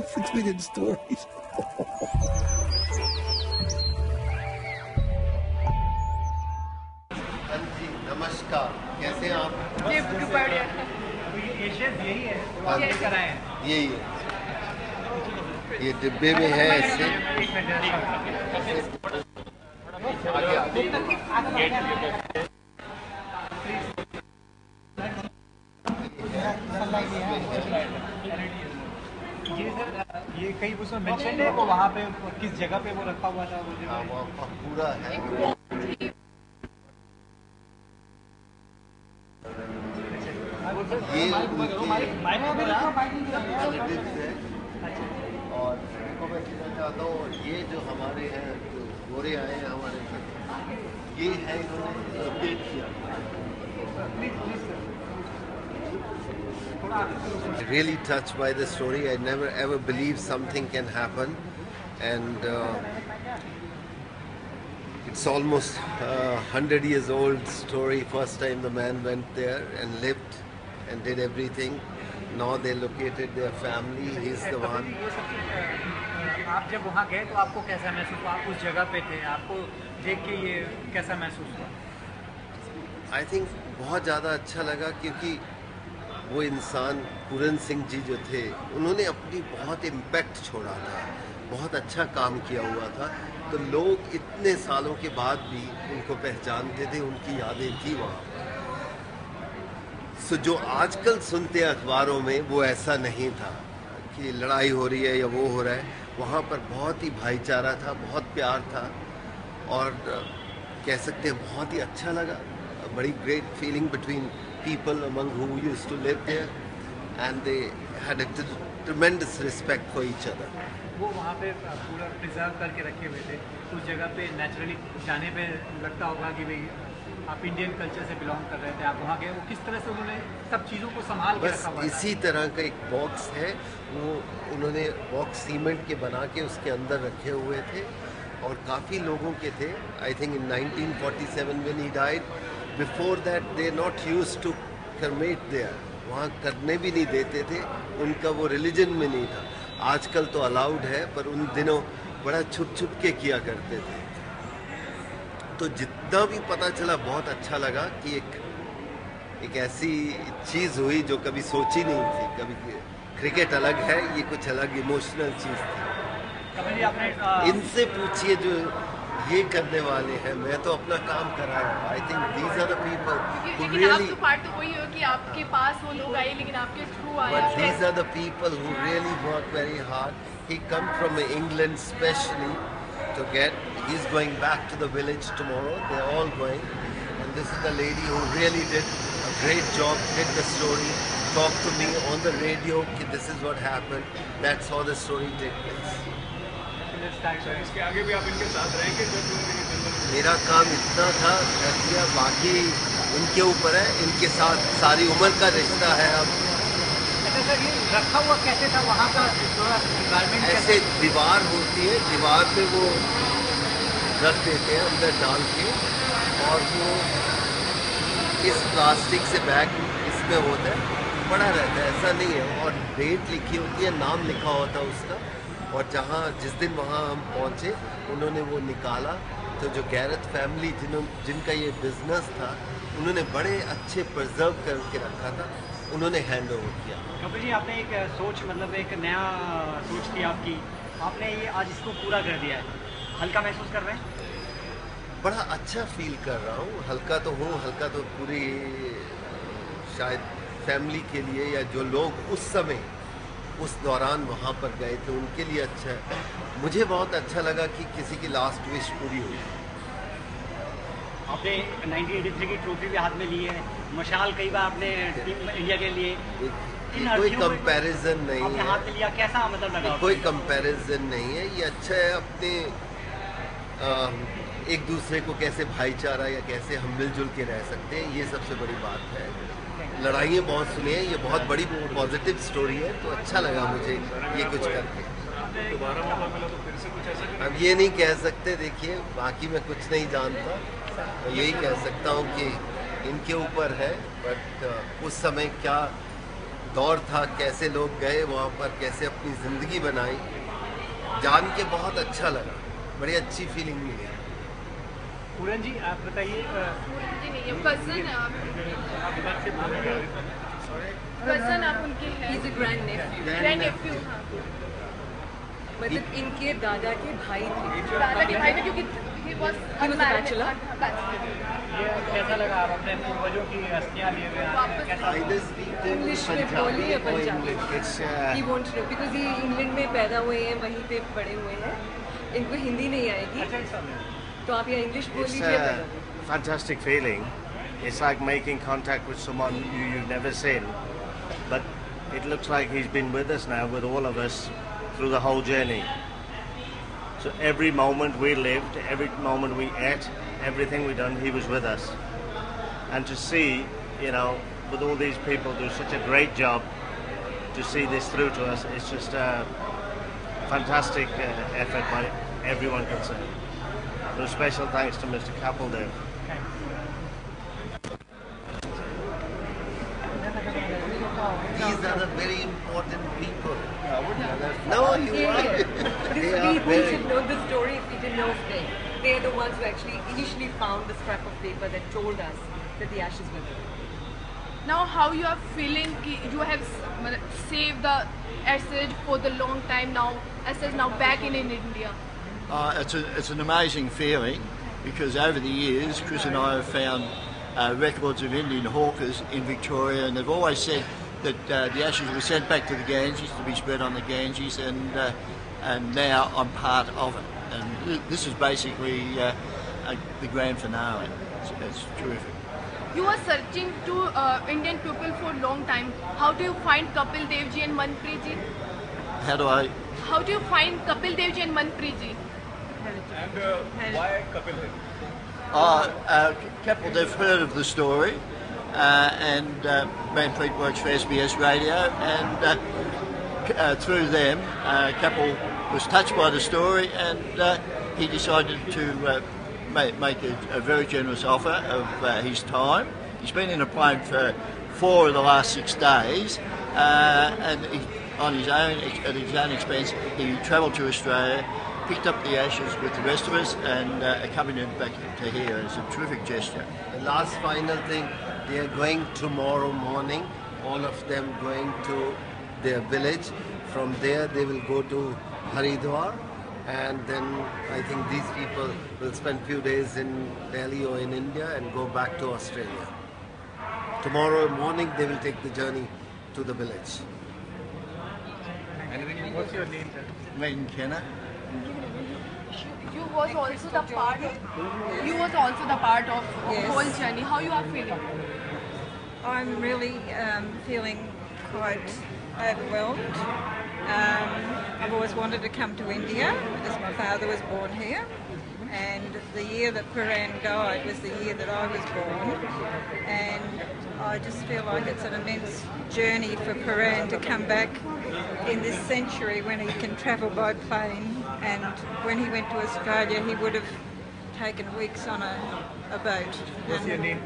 6 million stories. जी नमस्कार, कैसे हैं आप? ये बढ़िया। यही है हाँ, यही है, ये डिब्बे में है ऐसे। आगे आगे। ये कहीं उसमें मेंशन है वो वहाँ पे किस जगह पे वो रखा हुआ था? हाँ, वो पूरा है। ये और देखो मैं कहना चाहता हूँ, ये जो हमारे हैं, जो गोरे आए हैं हमारे साथ, ये है इन्होंने अपडेट किया। Really touched by the story. I never ever believed something can happen, and it's almost 100 years old story. First time the man went there and lived and did everything. Now they located their family. He's the one. आप जब वहाँ गए तो आपको कैसा महसूस हुआ? आप उस जगह पे थे, आपको देख के ये कैसा महसूस हुआ? I think बहुत ज़्यादा अच्छा लगा, क्योंकि वो इंसान पूरन सिंह जी जो थे, उन्होंने अपनी बहुत इम्पैक्ट छोड़ा था, बहुत अच्छा काम किया हुआ था, तो लोग इतने सालों के बाद भी उनको पहचानते थे, उनकी यादें थी वहाँ पर। सो जो आजकल सुनते हैं अखबारों में, वो ऐसा नहीं था कि लड़ाई हो रही है या वो हो रहा है। वहाँ पर बहुत ही भाईचारा था, बहुत प्यार था, और कह सकते हैं बहुत ही अच्छा लगा। बड़ी great feeling between people among who used to live there, and they had a tremendous respect for each other. वो वहाँ पे पूरा प्रिजर्व करके रखे हुए थे, उस जगह पे नेचुरली जाने पे लगता होगा कि भाई आप इंडियन कल्चर से बिलोंग कर रहे थे, आप वहाँ गए, वो किस तरह से उन्होंने सब चीज़ों को संभाल के रखा हुआ था? इसी तरह का एक बॉक्स है, वो उन्होंने बॉक्स सीमेंट के बना के उसके अंदर रखे हुए थे, और काफ़ी लोगों के थे। I think in 1947 when he died, before that they not used to cremate there, वहाँ करने भी नहीं देते थे, उनका वो रिलीजन में नहीं था। आजकल तो अलाउड है, पर उन दिनों बड़ा छुप छुप के किया करते थे। तो जितना भी पता चला, बहुत अच्छा लगा कि एक ऐसी चीज़ हुई जो कभी सोची नहीं थी। कभी क्रिकेट अलग है, ये कुछ अलग इमोशनल चीज़ थी। इनसे पूछिए जो ये करने वाले हैं, मैं तो अपना काम कर रहा हूँ। I think these are the people who really, आपका पार्ट तो वही हो कि आपके पास वो लोग आए, लेकिन आपके थ्रू आए। But these are the people who really work very hard. He come from England specially to get, he's going back to the village tomorrow, they're all going, and this is the lady who really did a great job, did the story, talked to me on the radio, this is what happened, that's how the story take place. इसके आगे भी आप इनके साथ रहेंगे? मेरा काम इतना था, कर दिया, बाकी इनके ऊपर है, इनके साथ सारी उम्र का रिश्ता है। अब अच्छा सर, ये रखा हुआ कैसे था वहाँ का? ऐसे दीवार होती है, दीवार पे वो रख देते हैं अंदर डाल के, और वो इस प्लास्टिक से बैग इसमें होता है, पड़ा रहता है, ऐसा नहीं है। और डेट लिखी होती है, नाम लिखा होता है उसका, और जहाँ जिस दिन वहाँ हम पहुँचे उन्होंने वो निकाला। तो जो गैरत फैमिली जिनका ये बिजनेस था, उन्होंने बड़े अच्छे प्रिजर्व करके रखा था, उन्होंने हैंड ओवर किया। कपिल जी, आपने एक सोच, मतलब एक नया सोच थी आपकी, आपने ये आज इसको पूरा कर दिया है, हल्का महसूस कर रहे हैं? बड़ा अच्छा फील कर रहा हूँ, हल्का तो हूँ, हल्का तो पूरी शायद फैमिली के लिए, या जो लोग उस समय उस दौरान वहाँ पर गए थे, उनके लिए अच्छा है। मुझे बहुत अच्छा लगा कि किसी की लास्ट विश पूरी हुई। आपने 1983 की ट्रॉफी भी हाथ में ली है, मशाल कई बार आपने टीम इंडिया के लिए, कोई कंपैरिजन नहीं आपने हाथ में लिया, कैसा मतलब लगा? कोई कंपैरिजन नहीं है, ये अच्छा है। अपने एक दूसरे को कैसे भाईचारा या कैसे हम मिलजुल के रह सकते हैं, ये सबसे बड़ी बात है। लड़ाइयाँ बहुत सुनी है, ये बहुत बड़ी पॉजिटिव स्टोरी है, तो अच्छा लगा मुझे ये कुछ करके। अब ये नहीं कह सकते, देखिए बाकी मैं कुछ नहीं जानता, तो यही कह सकता हूँ कि इनके ऊपर है, बट उस समय क्या दौर था, कैसे लोग गए वहाँ पर, कैसे अपनी ज़िंदगी बनाई, जान के बहुत अच्छा लगा, बड़ी अच्छी फीलिंग मिली। पूरन जी आप बताइए, जी नहीं, कजन आप उनके हैं, He's a grand nephew. Grand nephew. हाँ, मतलब इनके दादा के भाई थे। दादा के भाई थे, क्योंकि he was He was a bachelor. ये कैसा लगा आप अपने पूर्वजों की अस्थियां लिए हुए हैं? कैसा Either speak इंग्लिश में Punjabi बोलिए or Punjabi. English. It's He won't know because ये इंग्लैंड में पैदा हुए हैं, वहीं पे बड़े हुए हैं। इनको हिंदी नहीं आएगी, अच्छा इस समय तो आप यहाँ इंग्लिश बोल It's लीजिए। a fantastic feeling. It's like making contact with someone you've never seen. But it looks like he's been with us now, with all of us, through the whole journey. So every moment we lived, every moment we ate, everything we done, he was with us. And to see, you know, with all these people do such a great job to see this through to us, it's just a fantastic effort by everyone concerned. So special thanks to Mr. Kapildev. These are the very important people. No, you are. They Because are we very. should know the story if we didn't know of them. They are the ones who actually initially found the scrap of paper that told us that the ashes were there. Now, how you are feeling? कि you have saved the acid for the long time now. Acid now back in India. It's an amazing feeling because over the years, Chris and I have found records of Indian hawkers in Victoria, and they've always said that the ashes were sent back to the Ganges to be spread on the Ganges, and now I'm part of it. And this is basically the grand finale. It's terrific. You were searching to Indian people for a long time. How do you find Kapil Dev ji and Manpreet ji? How do I? How do you find Kapil Dev ji and Manpreet ji? And why Kapil Dev? Couple they've heard of the story, and Manpreet works for SBS Radio, and through them, Kapil was touched by the story, and he decided to make a very generous offer of his time. He's been in a plane for 4 of the last 6 days, and on his own, at his own expense, he travelled to Australia, picked up the ashes with the rest of us, and accompanied them back to here. It's a terrific gesture. The last final thing, they are going tomorrow morning, all of them going to their village. From there they will go to Haridwar, and then I think these people will spend few days in Delhi or in India and go back to Australia. Tomorrow morning they will take the journey to the village. What's your name, sir? Megan Kenner. You was also the part. You was also the part of Yes. whole journey. How you are feeling? I'm really feeling quite overwhelmed. I've always wanted to come to India as my father was born here, and the year that Puran died was the year that I was born, and I just feel like it's an immense journey for Puran to come back in this century when he can travel by plane, and when he went to Australia he would have taken weeks on a boat. What's your And name?